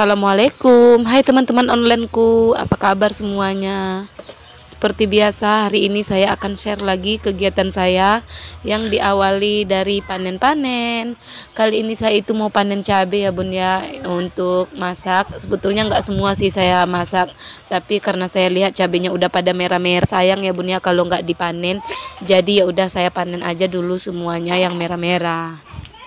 Assalamualaikum, hai teman-teman onlineku, apa kabar semuanya? Seperti biasa, hari ini saya akan share lagi kegiatan saya yang diawali dari panen-panen. Kali ini saya itu mau panen cabai ya bun ya, untuk masak. Sebetulnya nggak semua sih saya masak, tapi karena saya lihat cabainya udah pada merah-merah, sayang ya bun ya kalau nggak dipanen. Jadi ya udah saya panen aja dulu semuanya yang merah-merah.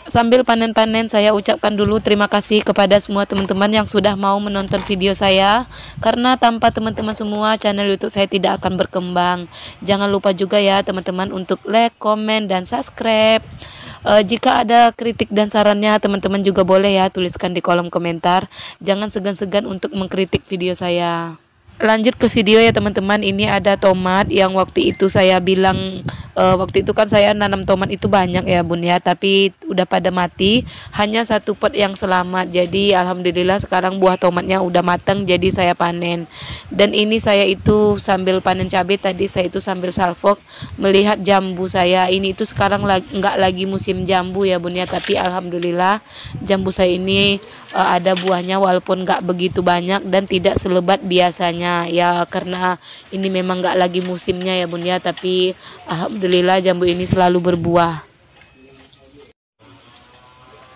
Sambil panen-panen saya ucapkan dulu terima kasih kepada semua teman-teman yang sudah mau menonton video saya. Karena tanpa teman-teman semua channel YouTube saya tidak akan berkembang. Jangan lupa juga ya teman-teman untuk like, komen, dan subscribe. Jika ada kritik dan sarannya teman-teman juga boleh ya tuliskan di kolom komentar. Jangan segan-segan untuk mengkritik video saya. Lanjut ke video ya teman-teman. Ini ada tomat yang waktu itu saya bilang waktu itu kan saya nanam tomat itu banyak ya bun ya, tapi udah pada mati, hanya satu pot yang selamat. Jadi alhamdulillah sekarang buah tomatnya udah matang, jadi saya panen. Dan ini saya itu sambil panen cabai, tadi saya itu sambil salvok melihat jambu saya. Ini itu sekarang nggak lagi musim jambu ya bun ya, tapi alhamdulillah jambu saya ini ada buahnya walaupun nggak begitu banyak dan tidak selebat biasanya ya, karena ini memang nggak lagi musimnya ya bun ya, tapi alhamdulillah jambu ini selalu berbuah.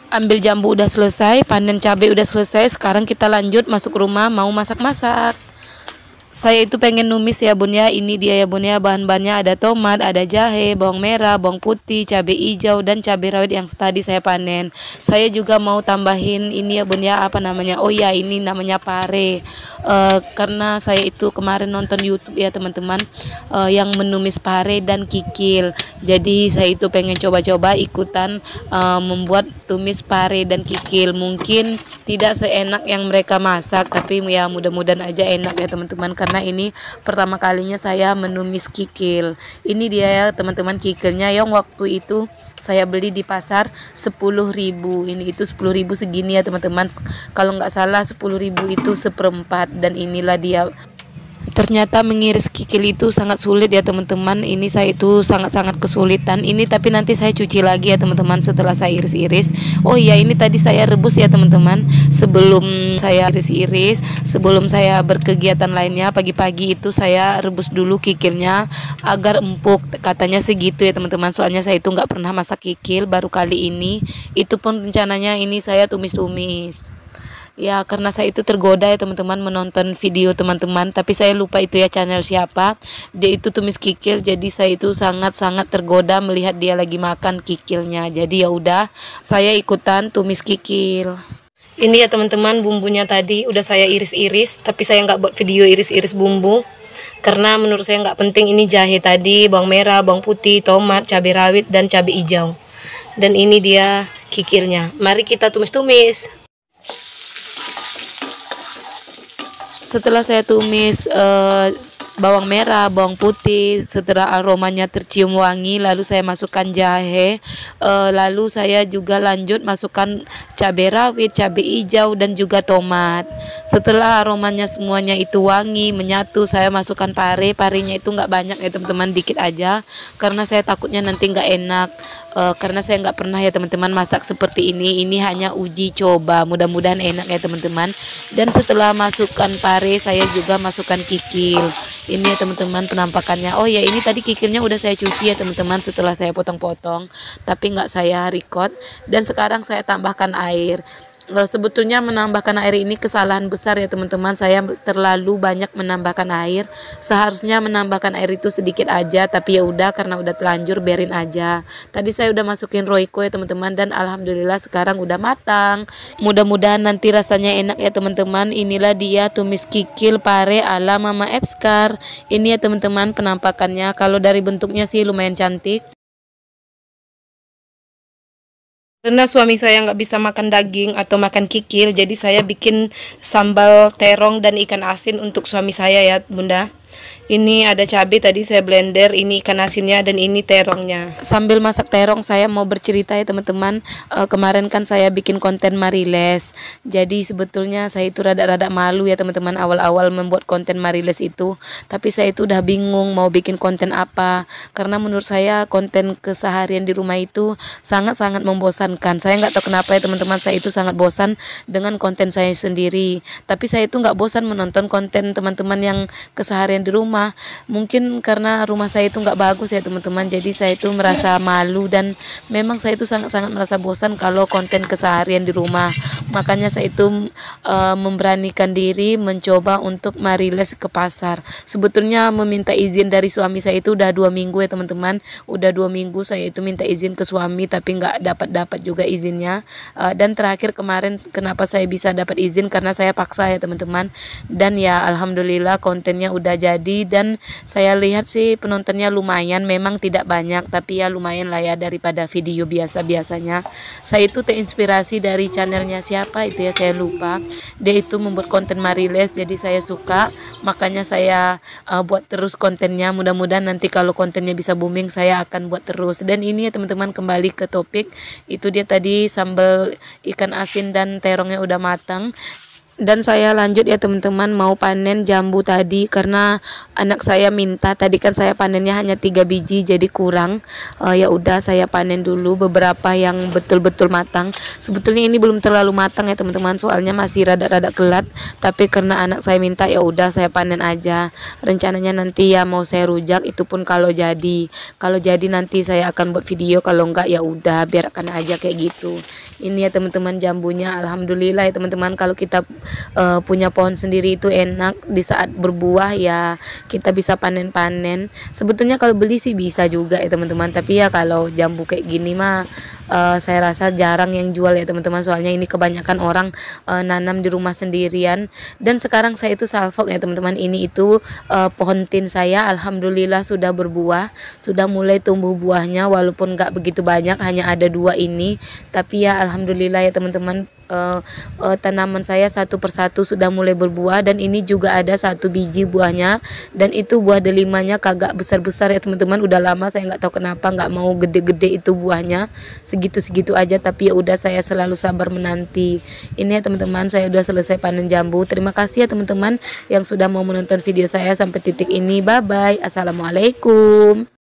Ambil jambu udah selesai, panen cabai udah selesai, sekarang kita lanjut masuk rumah mau masak-masak. Saya itu pengen numis ya bun ya. Ini dia ya bun ya, bahan-bahannya ada tomat, ada jahe, bawang merah, bawang putih, cabai hijau, dan cabai rawit yang tadi saya panen. Saya juga mau tambahin ini ya bun ya, apa namanya, oh ya ini namanya pare. Karena saya itu kemarin nonton YouTube ya teman-teman, yang menumis pare dan kikil. Jadi saya itu pengen coba-coba ikutan membuat tumis pare dan kikil. Mungkin tidak seenak yang mereka masak, tapi ya mudah-mudahan aja enak ya teman-teman, karena ini pertama kalinya saya menumis kikil. Ini dia ya teman-teman kikilnya yang waktu itu saya beli di pasar 10.000. Ini itu 10.000 segini ya teman-teman, kalau nggak salah 10.000 itu seperempat. Dan inilah dia. Ternyata mengiris kikil itu sangat sulit ya teman-teman. Ini saya itu sangat-sangat kesulitan ini, tapi nanti saya cuci lagi ya teman-teman setelah saya iris-iris. Oh iya, ini tadi saya rebus ya teman-teman. Sebelum saya iris-iris, sebelum saya berkegiatan lainnya, pagi-pagi itu saya rebus dulu kikilnya agar empuk. Katanya segitu ya teman-teman. Soalnya saya itu nggak pernah masak kikil, baru kali ini. Itu pun rencananya ini saya tumis-tumis. Ya karena saya itu tergoda ya teman-teman menonton video teman-teman, tapi saya lupa itu ya channel siapa. Dia itu tumis kikil, jadi saya itu sangat-sangat tergoda melihat dia lagi makan kikilnya. Jadi ya udah saya ikutan tumis kikil. Ini ya teman-teman bumbunya tadi udah saya iris-iris, tapi saya nggak buat video iris-iris bumbu karena menurut saya nggak penting. Ini jahe tadi, bawang merah, bawang putih, tomat, cabai rawit, dan cabai hijau. Dan ini dia kikilnya. Mari kita tumis-tumis. Setelah saya tumis bawang merah, bawang putih, setelah aromanya tercium wangi, lalu saya masukkan jahe, lalu saya juga lanjut masukkan cabai rawit, cabai hijau, dan juga tomat. Setelah aromanya semuanya itu wangi menyatu, saya masukkan pare. Parenya itu nggak banyak ya teman-teman, dikit aja karena saya takutnya nanti nggak enak. Karena saya nggak pernah ya teman-teman masak seperti ini hanya uji coba, mudah-mudahan enak ya teman-teman. Dan setelah masukkan pare, saya juga masukkan kikil. Ini ya teman-teman penampakannya. Oh ya, ini tadi kikilnya udah saya cuci ya teman-teman setelah saya potong-potong, tapi nggak saya record. Dan sekarang saya tambahkan air. Sebetulnya menambahkan air ini kesalahan besar ya teman-teman. Saya terlalu banyak menambahkan air. Seharusnya menambahkan air itu sedikit aja, tapi ya udah karena udah telanjur biarin aja. Tadi saya udah masukin Royco ya teman-teman, dan alhamdulillah sekarang udah matang. Mudah-mudahan nanti rasanya enak ya teman-teman. Inilah dia tumis kikil pare ala Mama Epskar. Ini ya teman-teman penampakannya. Kalau dari bentuknya sih lumayan cantik. Karena suami saya nggak bisa makan daging atau makan kikil, jadi saya bikin sambal terong dan ikan asin untuk suami saya ya bunda. Ini ada cabai tadi saya blender, ini ikan asinnya dan ini terongnya. Sambil masak terong saya mau bercerita ya teman-teman. Kemarin kan saya bikin konten Mariles. Jadi sebetulnya saya itu rada-rada malu ya teman-teman awal-awal membuat konten Mariles itu. Tapi saya itu udah bingung mau bikin konten apa. Karena menurut saya konten keseharian di rumah itu sangat-sangat membosankan. Saya nggak tahu kenapa ya teman-teman, saya itu sangat bosan dengan konten saya sendiri. Tapi saya itu nggak bosan menonton konten teman-teman yang keseharian di rumah. Mungkin karena rumah saya itu nggak bagus ya teman-teman, jadi saya itu merasa malu dan memang saya itu sangat-sangat merasa bosan kalau konten keseharian di rumah. Makanya saya itu memberanikan diri mencoba untuk Mariles ke pasar. Sebetulnya meminta izin dari suami saya itu udah 2 minggu ya teman-teman. Udah 2 minggu saya itu minta izin ke suami tapi nggak dapat juga izinnya. Dan terakhir kemarin kenapa saya bisa dapat izin karena saya paksa ya teman-teman. Dan ya alhamdulillah kontennya udah jadi dan saya lihat sih penontonnya lumayan, memang tidak banyak tapi ya lumayan lah ya daripada video biasa-biasanya. Saya itu terinspirasi dari channelnya siapa itu ya saya lupa, dia itu membuat konten Mariles jadi saya suka, makanya saya buat terus kontennya. Mudah-mudahan nanti kalau kontennya bisa booming saya akan buat terus. Dan ini ya teman-teman, kembali ke topik, itu dia tadi sambal ikan asin dan terongnya udah matang. Dan saya lanjut ya teman-teman, mau panen jambu tadi karena anak saya minta. Tadi kan saya panennya hanya 3 biji jadi kurang. Ya udah saya panen dulu beberapa yang betul-betul matang. Sebetulnya ini belum terlalu matang ya teman-teman, soalnya masih rada-rada kelat. Tapi karena anak saya minta ya udah saya panen aja. Rencananya nanti ya mau saya rujak, itu pun kalau jadi. Kalau jadi nanti saya akan buat video, kalau enggak ya udah biarkan aja kayak gitu. Ini ya teman-teman jambunya, alhamdulillah ya teman-teman, kalau kita punya pohon sendiri itu enak, di saat berbuah ya kita bisa panen-panen. Sebetulnya kalau beli sih bisa juga ya teman-teman, tapi ya kalau jambu kayak gini mah saya rasa jarang yang jual ya teman-teman, soalnya ini kebanyakan orang nanam di rumah sendirian. Dan sekarang saya itu salvok ya teman-teman, ini itu pohon tin saya alhamdulillah sudah berbuah, sudah mulai tumbuh buahnya, walaupun nggak begitu banyak, hanya ada 2 ini, tapi ya alhamdulillah ya teman-teman. Tanaman saya satu persatu sudah mulai berbuah, dan ini juga ada 1 biji buahnya, dan itu buah delimanya kagak besar-besar ya teman-teman. Udah lama saya nggak tahu kenapa nggak mau gede-gede itu buahnya, segitu-segitu aja, tapi ya udah saya selalu sabar menanti. Ini ya teman-teman, saya udah selesai panen jambu. Terima kasih ya teman-teman yang sudah mau menonton video saya sampai titik ini. Bye bye, assalamualaikum.